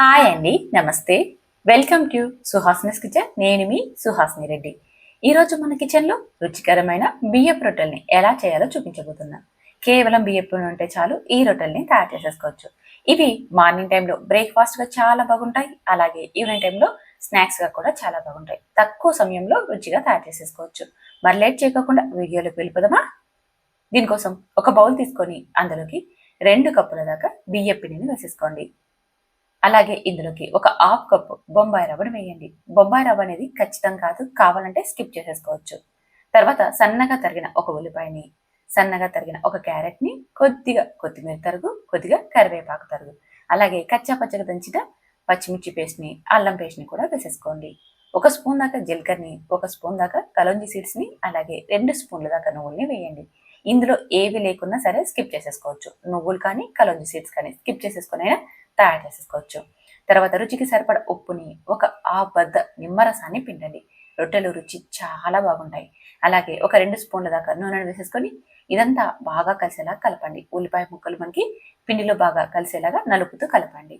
Hi అండి, నమస్తే. Welcome to Suhasini's kitchen. నేను మీ సుహాస్ని రెడ్డి. ఈరోజు మన కిచెన్లో రుచికరమైన బియ్యపు రొట్టెల్ని ఎలా చేయాలో చూపించబోతున్నా. కేవలం బియ్యపు నూనె ఉంటే చాలు ఈ రొట్టెల్ని తయారు చేసేసుకోవచ్చు. ఇవి మార్నింగ్ టైంలో బ్రేక్ఫాస్ట్గా చాలా బాగుంటాయి. అలాగే ఈవినింగ్ టైంలో స్నాక్స్గా కూడా చాలా బాగుంటాయి. తక్కువ సమయంలో రుచిగా తయారు చేసేసుకోవచ్చు. మరి లేట్ చేయకుండా వీడియోలోకి వెళ్ళిపోదామా? దీనికోసం ఒక బౌల్ తీసుకొని అందులోకి 2 కప్పుల దాకా బియ్యపు పిండిని వేసేసుకోండి. అలాగే ఇందులోకి ఒక హాఫ్ కప్పు బొంబాయి రవ్వను వేయండి. బొంబాయి రవ్వ అనేది ఖచ్చితం కాదు, కావాలంటే స్కిప్ చేసేసుకోవచ్చు. తర్వాత సన్నగా తరిగిన ఒక ఉల్లిపాయని, సన్నగా తరిగిన ఒక క్యారెట్ని, కొద్దిగా కొత్తిమీర తరుగు, కొద్దిగా కరివేపాకు తరుగు, అలాగే కచ్చా పచ్చగా దంచిన పచ్చిమిర్చి పేస్ట్ని, అల్లం పేస్ట్ని కూడా వేసేసుకోండి. 1 స్పూన్ దాకా జీలకర్రని, 1 స్పూన్ దాకా కలోంజీ సీడ్స్ని, అలాగే 2 స్పూన్ల దాకా నువ్వుల్ని వేయండి. ఇందులో ఏవి లేకున్నా సరే స్కిప్ చేసేసుకోవచ్చు. నువ్వులు కానీ కలోంజీ సీడ్స్ కానీ స్కిప్ చేసేసుకుని తయారు చేసేసుకోవచ్చు. తర్వాత రుచికి సరిపడ ఉప్పుని, ఒక బద్ద నిమ్మరసాన్ని పిండండి. రొట్టెలు రుచి చాలా బాగుంటాయి. అలాగే ఒక 2 స్పూన్ల దాకా నూనెను వేసేసుకొని ఇదంతా బాగా కలిసేలా కలపండి. ఉల్లిపాయ ముక్కలు మనకి పిండిలో బాగా కలిసేలాగా నలుపుతూ కలపండి.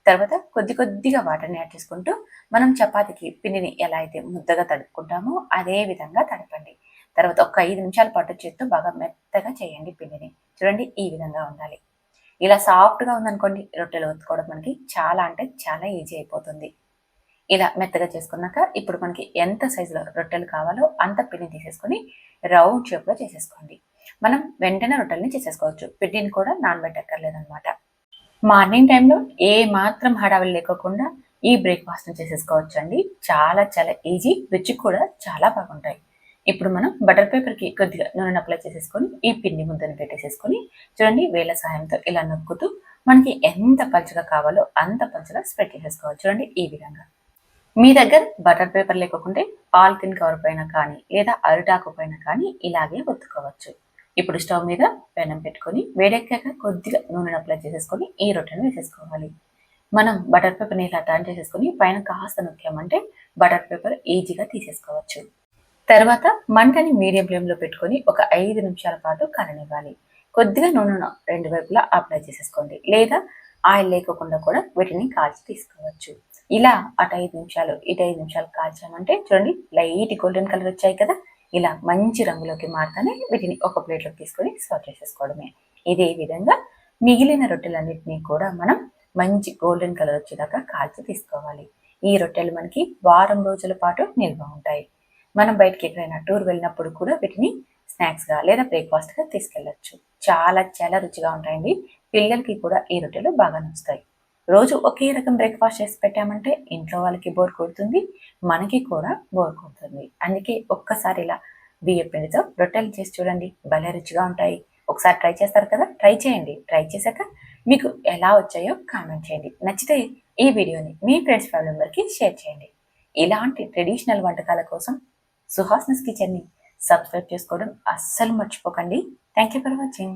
తర్వాత కొద్ది కొద్దిగా వాటర్ని యాడ్ చేసుకుంటూ మనం చపాతీకి పిండిని ఎలా అయితే ముద్దగా తడుపుకుంటామో అదే విధంగా తడపండి. తర్వాత ఒక 5 నిమిషాల పాటు చేత్తో బాగా మెత్తగా చేయండి పిండిని. చూడండి, ఈ విధంగా ఉండాలి. ఇలా సాఫ్ట్గా ఉందనుకోండి, రొట్టెలు ఒత్తుకోవడం మనకి చాలా అంటే చాలా ఈజీ అయిపోతుంది. ఇలా మెత్తగా చేసుకున్నాక ఇప్పుడు మనకి ఎంత సైజులో రొట్టెలు కావాలో అంత పిండి తీసేసుకొని రౌండ్ షేప్లో చేసేసుకోండి. మనం వెంటనే రొట్టెల్ని చేసేసుకోవచ్చు. పిండిని కూడా నానబెట్టక్కర్లేదనమాట. మార్నింగ్ టైంలో ఏ మాత్రం హడావిడి లేకోకుండా ఈ బ్రేక్ఫాస్ట్ని చేసేసుకోవచ్చు అండి. చాలా చాలా ఈజీ, రుచి కూడా చాలా బాగుంటాయి. ఇప్పుడు మనం బటర్ పేపర్కి కొద్దిగా నూనెను అప్లై చేసేసుకొని ఈ పిండి ముద్దను పెట్టేసేసుకొని చూడండి, వేళ్ళ సహాయంతో ఇలా నొక్కుతూ మనకి ఎంత పలుచగా కావాలో అంత పలుచగా స్ప్రెడ్ చేసేసుకోవచ్చు. చూడండి, ఈ విధంగా. మీ దగ్గర బటర్ పేపర్ లేకుంటే పాలిథిన్ కవర్ పైన కానీ లేదా అరిటాకు పైన కానీ ఇలాగే ఒత్తుకోవచ్చు. ఇప్పుడు స్టవ్ మీద పెనం పెట్టుకొని వేడెక్కాక కొద్దిగా నూనెను అప్లై చేసేసుకొని ఈ రొట్టెను వేసేసుకోవాలి. మనం బటర్ పేపర్ని ఇలా టర్న్ చేసేసుకొని పైన కాస్త నొక్కామంటే బటర్ పేపర్ ఈజీగా తీసేసుకోవచ్చు. తర్వాత మంటని మీడియం ఫ్లేమ్లో పెట్టుకొని ఒక 5 నిమిషాల పాటు కరనివ్వాలి. కొద్దిగా నూనెను 2 వైపులా అప్లై చేసేసుకోండి, లేదా ఆయిల్ లేకోకుండా కూడా వీటిని కాల్చి తీసుకోవచ్చు. ఇలా అటు 5 నిమిషాలు ఇటు 5 నిమిషాలు కాల్చామంటే చూడండి, లైట్ గోల్డెన్ కలర్ వచ్చాయి కదా. ఇలా మంచి రంగులోకి మారుతానే వీటిని ఒక ప్లేట్లోకి తీసుకొని సర్వ్ చేసేసుకోవడమే. ఇదే విధంగా మిగిలిన రొట్టెలన్నింటినీ కూడా మనం మంచి గోల్డెన్ కలర్ వచ్చేదాకా కాల్చి తీసుకోవాలి. ఈ రొట్టెలు మనకి వారం రోజుల పాటు నిల్వ ఉంటాయి. మనం బయటకి ఎక్కడైనా టూర్ వెళ్ళినప్పుడు కూడా వీటిని స్నాక్స్గా లేదా బ్రేక్ఫాస్ట్గా తీసుకెళ్ళచ్చు. చాలా చాలా రుచిగా ఉంటాయండి. పిల్లలకి కూడా ఈ రొట్టెలు బాగా నచ్చుతాయి. రోజు ఒకే రకం బ్రేక్ఫాస్ట్ చేసి పెట్టామంటే ఇంట్లో వాళ్ళకి బోర్ కొడుతుంది, మనకి కూడా బోర్ కొడుతుంది. అందుకే ఒక్కసారి ఇలా బియ్యం పిండితో రొట్టెలు చేసి చూడండి, భలే రుచిగా ఉంటాయి. ఒకసారి ట్రై చేస్తారు కదా, ట్రై చేయండి. ట్రై చేశాక మీకు ఎలా వచ్చాయో కామెంట్ చేయండి. నచ్చితే ఈ వీడియోని మీ ఫ్రెండ్స్ ఫ్యామిలీ మెంబర్కి షేర్ చేయండి. ఇలాంటి ట్రెడిషనల్ వంటకాల కోసం సుహాస్నిస్ కిచెన్ని సబ్స్క్రైబ్ చేసుకోవడం అస్సలు మర్చిపోకండి. Thank you for watching.